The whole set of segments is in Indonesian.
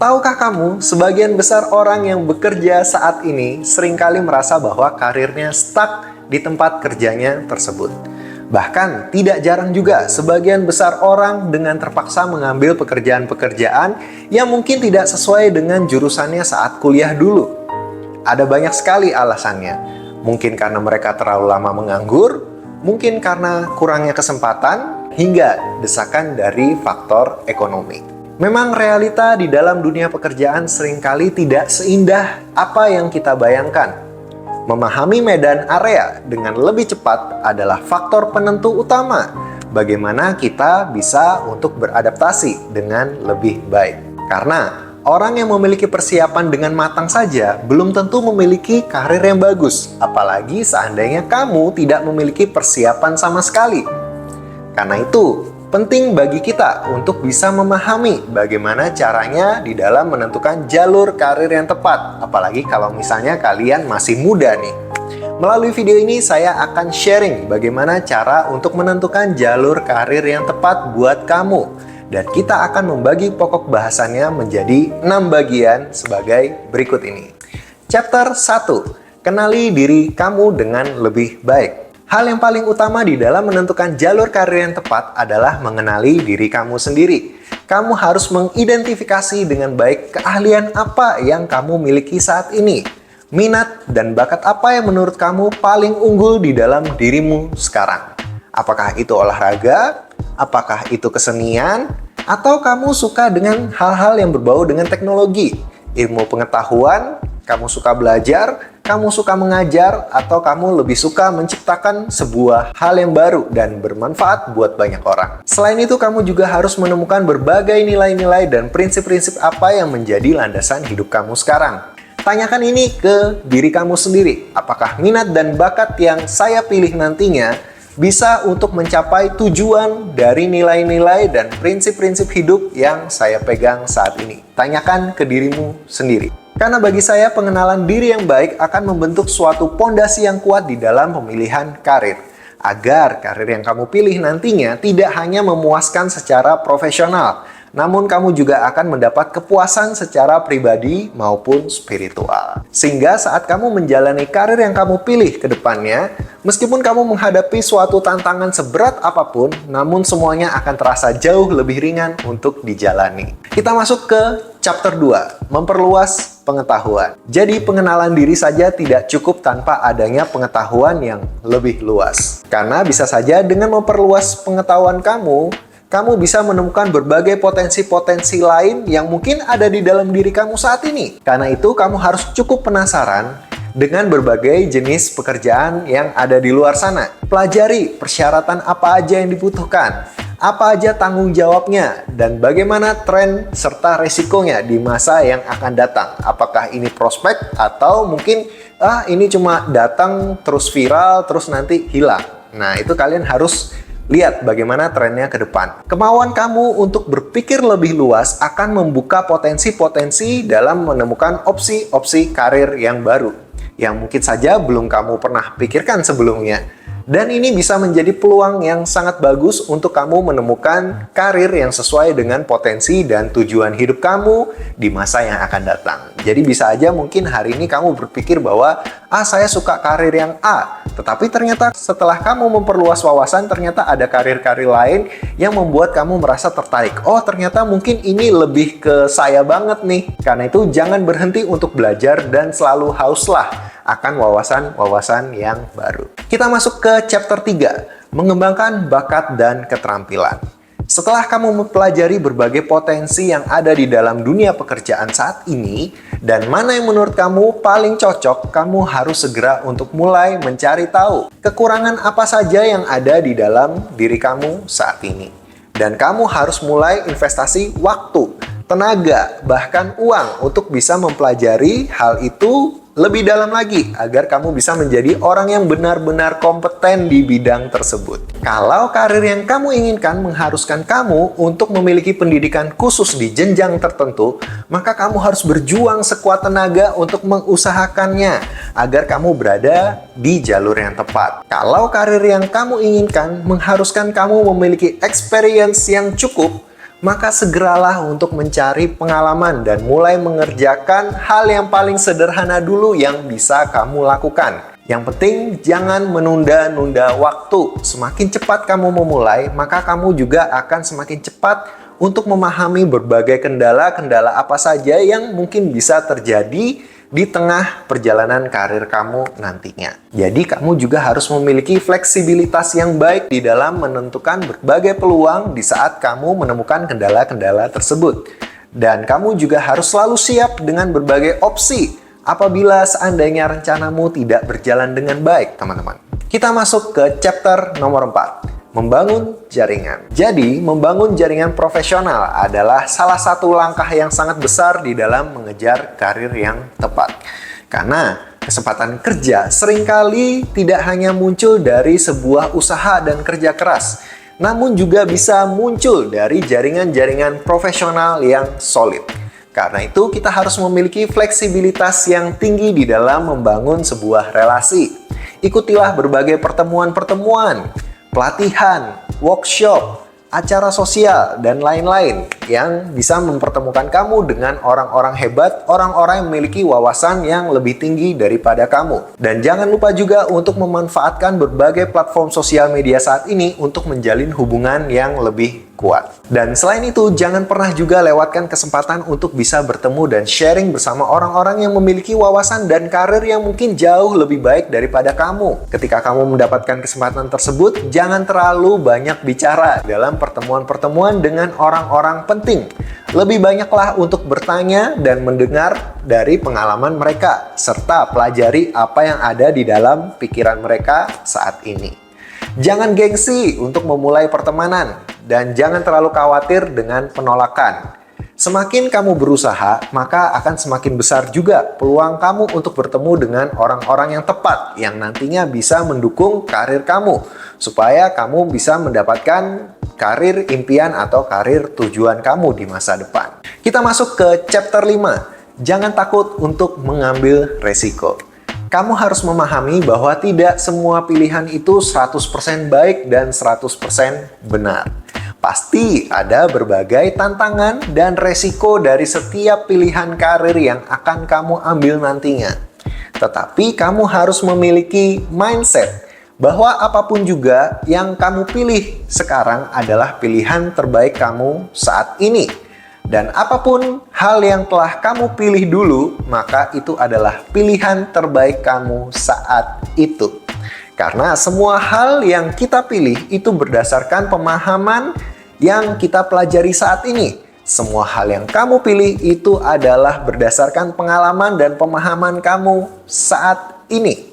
Tahukah kamu, sebagian besar orang yang bekerja saat ini seringkali merasa bahwa karirnya stuck di tempat kerjanya tersebut. Bahkan tidak jarang juga sebagian besar orang dengan terpaksa mengambil pekerjaan-pekerjaan yang mungkin tidak sesuai dengan jurusannya saat kuliah dulu. Ada banyak sekali alasannya. Mungkin karena mereka terlalu lama menganggur, mungkin karena kurangnya kesempatan, hingga desakan dari faktor ekonomi. Memang realita di dalam dunia pekerjaan seringkali tidak seindah apa yang kita bayangkan. Memahami medan area dengan lebih cepat adalah faktor penentu utama bagaimana kita bisa untuk beradaptasi dengan lebih baik. Karena orang yang memiliki persiapan dengan matang saja belum tentu memiliki karir yang bagus, apalagi seandainya kamu tidak memiliki persiapan sama sekali. Karena itu, penting bagi kita untuk bisa memahami bagaimana caranya di dalam menentukan jalur karir yang tepat, apalagi kalau misalnya kalian masih muda nih. Melalui video ini saya akan sharing bagaimana cara untuk menentukan jalur karir yang tepat buat kamu. Dan kita akan membagi pokok bahasannya menjadi 6 bagian sebagai berikut ini. Chapter 1. Kenali diri kamu dengan lebih baik. Hal yang paling utama di dalam menentukan jalur karir yang tepat adalah mengenali diri kamu sendiri. Kamu harus mengidentifikasi dengan baik keahlian apa yang kamu miliki saat ini. Minat dan bakat apa yang menurut kamu paling unggul di dalam dirimu sekarang. Apakah itu olahraga? Apakah itu kesenian? Atau kamu suka dengan hal-hal yang berbau dengan teknologi, ilmu pengetahuan, kamu suka belajar, kamu suka mengajar, atau kamu lebih suka menciptakan sebuah hal yang baru dan bermanfaat buat banyak orang. Selain itu, kamu juga harus menemukan berbagai nilai-nilai dan prinsip-prinsip apa yang menjadi landasan hidup kamu sekarang. Tanyakan ini ke diri kamu sendiri. Apakah minat dan bakat yang saya pilih nantinya bisa untuk mencapai tujuan dari nilai-nilai dan prinsip-prinsip hidup yang saya pegang saat ini? Tanyakan ke dirimu sendiri. Karena bagi saya, pengenalan diri yang baik akan membentuk suatu pondasi yang kuat di dalam pemilihan karir. Agar karir yang kamu pilih nantinya tidak hanya memuaskan secara profesional, namun kamu juga akan mendapat kepuasan secara pribadi maupun spiritual. Sehingga saat kamu menjalani karir yang kamu pilih ke depannya, meskipun kamu menghadapi suatu tantangan seberat apapun, namun semuanya akan terasa jauh lebih ringan untuk dijalani. Kita masuk ke chapter 2, memperluas pengetahuan. Jadi pengenalan diri saja tidak cukup tanpa adanya pengetahuan yang lebih luas. Karena bisa saja dengan memperluas pengetahuan kamu bisa menemukan berbagai potensi-potensi lain yang mungkin ada di dalam diri kamu saat ini. Karena itu, kamu harus cukup penasaran dengan berbagai jenis pekerjaan yang ada di luar sana. Pelajari persyaratan apa aja yang dibutuhkan, apa aja tanggung jawabnya, dan bagaimana tren serta resikonya di masa yang akan datang. Apakah ini prospek atau mungkin ini cuma datang terus viral terus nanti hilang. Nah, itu kalian harus lihat bagaimana trennya ke depan. Kemauan kamu untuk berpikir lebih luas akan membuka potensi-potensi dalam menemukan opsi-opsi karir yang baru yang mungkin saja belum kamu pernah pikirkan sebelumnya. Dan ini bisa menjadi peluang yang sangat bagus untuk kamu menemukan karir yang sesuai dengan potensi dan tujuan hidup kamu di masa yang akan datang. Jadi bisa aja mungkin hari ini kamu berpikir bahwa saya suka karir yang A. Tetapi ternyata setelah kamu memperluas wawasan, ternyata ada karir-karir lain yang membuat kamu merasa tertarik. Oh, ternyata mungkin ini lebih ke saya banget nih. Karena itu jangan berhenti untuk belajar dan selalu hauslah akan wawasan-wawasan yang baru. Kita masuk ke chapter 3, mengembangkan bakat dan keterampilan. Setelah kamu mempelajari berbagai potensi yang ada di dalam dunia pekerjaan saat ini, dan mana yang menurut kamu paling cocok, kamu harus segera untuk mulai mencari tahu kekurangan apa saja yang ada di dalam diri kamu saat ini. Dan kamu harus mulai investasi waktu, tenaga, bahkan uang untuk bisa mempelajari hal itu lebih dalam lagi agar kamu bisa menjadi orang yang benar-benar kompeten di bidang tersebut. Kalau karir yang kamu inginkan mengharuskan kamu untuk memiliki pendidikan khusus di jenjang tertentu, maka kamu harus berjuang sekuat tenaga untuk mengusahakannya agar kamu berada di jalur yang tepat. Kalau karir yang kamu inginkan mengharuskan kamu memiliki experience yang cukup, maka segeralah untuk mencari pengalaman dan mulai mengerjakan hal yang paling sederhana dulu yang bisa kamu lakukan. Yang penting jangan menunda-nunda waktu. Semakin cepat kamu memulai, maka kamu juga akan semakin cepat untuk memahami berbagai kendala-kendala apa saja yang mungkin bisa terjadi di tengah perjalanan karir kamu nantinya. Jadi kamu juga harus memiliki fleksibilitas yang baik di dalam menentukan berbagai peluang di saat kamu menemukan kendala-kendala tersebut. Dan kamu juga harus selalu siap dengan berbagai opsi apabila seandainya rencanamu tidak berjalan dengan baik, teman-teman. Kita masuk ke chapter nomor 4. Membangun jaringan. Jadi, membangun jaringan profesional adalah salah satu langkah yang sangat besar di dalam mengejar karir yang tepat. Karena kesempatan kerja seringkali tidak hanya muncul dari sebuah usaha dan kerja keras, namun juga bisa muncul dari jaringan-jaringan profesional yang solid. Karena itu, kita harus memiliki fleksibilitas yang tinggi di dalam membangun sebuah relasi. Ikutilah berbagai pertemuan-pertemuan, pelatihan, workshop, acara sosial, dan lain-lain yang bisa mempertemukan kamu dengan orang-orang hebat, orang-orang yang memiliki wawasan yang lebih tinggi daripada kamu. Dan jangan lupa juga untuk memanfaatkan berbagai platform sosial media saat ini untuk menjalin hubungan yang lebih kuat. Dan selain itu, jangan pernah juga lewatkan kesempatan untuk bisa bertemu dan sharing bersama orang-orang yang memiliki wawasan dan karir yang mungkin jauh lebih baik daripada kamu. Ketika kamu mendapatkan kesempatan tersebut, jangan terlalu banyak bicara dalam pertemuan-pertemuan dengan orang-orang penting. Lebih banyaklah untuk bertanya dan mendengar dari pengalaman mereka, serta pelajari apa yang ada di dalam pikiran mereka saat ini. Jangan gengsi untuk memulai pertemanan, dan jangan terlalu khawatir dengan penolakan. Semakin kamu berusaha, maka akan semakin besar juga peluang kamu untuk bertemu dengan orang-orang yang tepat, yang nantinya bisa mendukung karir kamu, supaya kamu bisa mendapatkan karir impian atau karir tujuan kamu di masa depan. Kita masuk ke chapter 5. Jangan takut untuk mengambil resiko. Kamu harus memahami bahwa tidak semua pilihan itu 100% baik dan 100% benar. Pasti ada berbagai tantangan dan resiko dari setiap pilihan karir yang akan kamu ambil nantinya. Tetapi kamu harus memiliki mindset bahwa apapun juga yang kamu pilih sekarang adalah pilihan terbaik kamu saat ini. Dan apapun hal yang telah kamu pilih dulu, maka itu adalah pilihan terbaik kamu saat itu. Karena semua hal yang kita pilih itu berdasarkan pemahaman yang kita pelajari saat ini. Semua hal yang kamu pilih itu adalah berdasarkan pengalaman dan pemahaman kamu saat ini.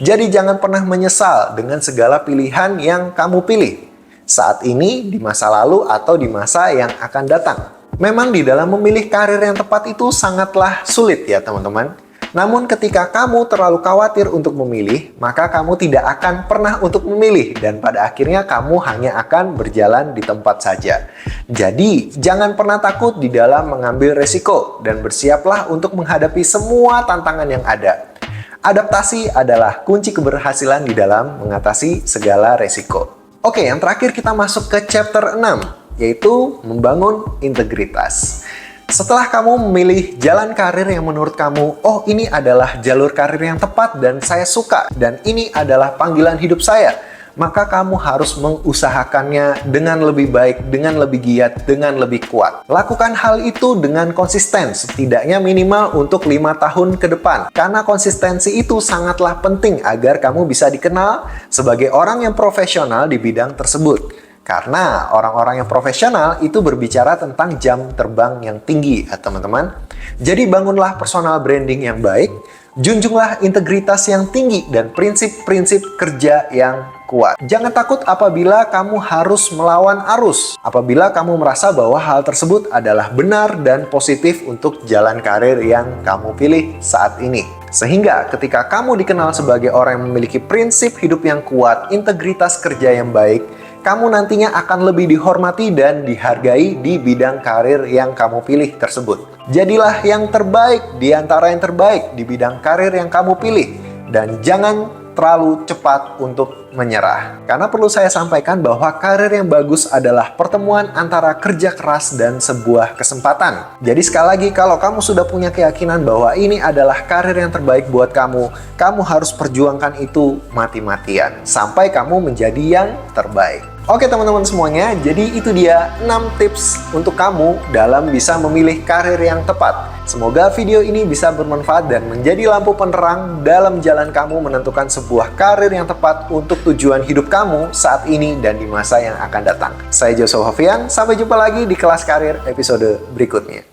Jadi jangan pernah menyesal dengan segala pilihan yang kamu pilih saat ini, di masa lalu, atau di masa yang akan datang. Memang di dalam memilih karir yang tepat itu sangatlah sulit ya teman-teman. Namun ketika kamu terlalu khawatir untuk memilih, maka kamu tidak akan pernah untuk memilih. Dan pada akhirnya kamu hanya akan berjalan di tempat saja. Jadi jangan pernah takut di dalam mengambil resiko. Dan bersiaplah untuk menghadapi semua tantangan yang ada. Adaptasi adalah kunci keberhasilan di dalam mengatasi segala resiko. Oke, yang terakhir kita masuk ke chapter 6. Yaitu membangun integritas. Setelah kamu memilih jalan karir yang menurut kamu, oh ini adalah jalur karir yang tepat dan saya suka, dan ini adalah panggilan hidup saya, maka kamu harus mengusahakannya dengan lebih baik, dengan lebih giat, dengan lebih kuat. Lakukan hal itu dengan konsisten, setidaknya minimal untuk 5 tahun ke depan. Karena konsistensi itu sangatlah penting agar kamu bisa dikenal sebagai orang yang profesional di bidang tersebut. Karena orang-orang yang profesional itu berbicara tentang jam terbang yang tinggi, ya teman-teman. Jadi bangunlah personal branding yang baik, junjunglah integritas yang tinggi dan prinsip-prinsip kerja yang kuat. Jangan takut apabila kamu harus melawan arus, apabila kamu merasa bahwa hal tersebut adalah benar dan positif untuk jalan karir yang kamu pilih saat ini. Sehingga ketika kamu dikenal sebagai orang yang memiliki prinsip hidup yang kuat, integritas kerja yang baik, kamu nantinya akan lebih dihormati dan dihargai di bidang karir yang kamu pilih tersebut. Jadilah yang terbaik di antara yang terbaik di bidang karir yang kamu pilih. Dan jangan terlalu cepat untuk menyerah. Karena perlu saya sampaikan bahwa karir yang bagus adalah pertemuan antara kerja keras dan sebuah kesempatan. Jadi sekali lagi, kalau kamu sudah punya keyakinan bahwa ini adalah karir yang terbaik buat kamu, kamu harus perjuangkan itu mati-matian sampai kamu menjadi yang terbaik. Oke teman-teman semuanya, jadi itu dia 6 tips untuk kamu dalam bisa memilih karir yang tepat. Semoga video ini bisa bermanfaat dan menjadi lampu penerang dalam jalan kamu menentukan sebuah karir yang tepat untuk tujuan hidup kamu saat ini dan di masa yang akan datang. Saya Joshua Hovian, sampai jumpa lagi di kelas karir episode berikutnya.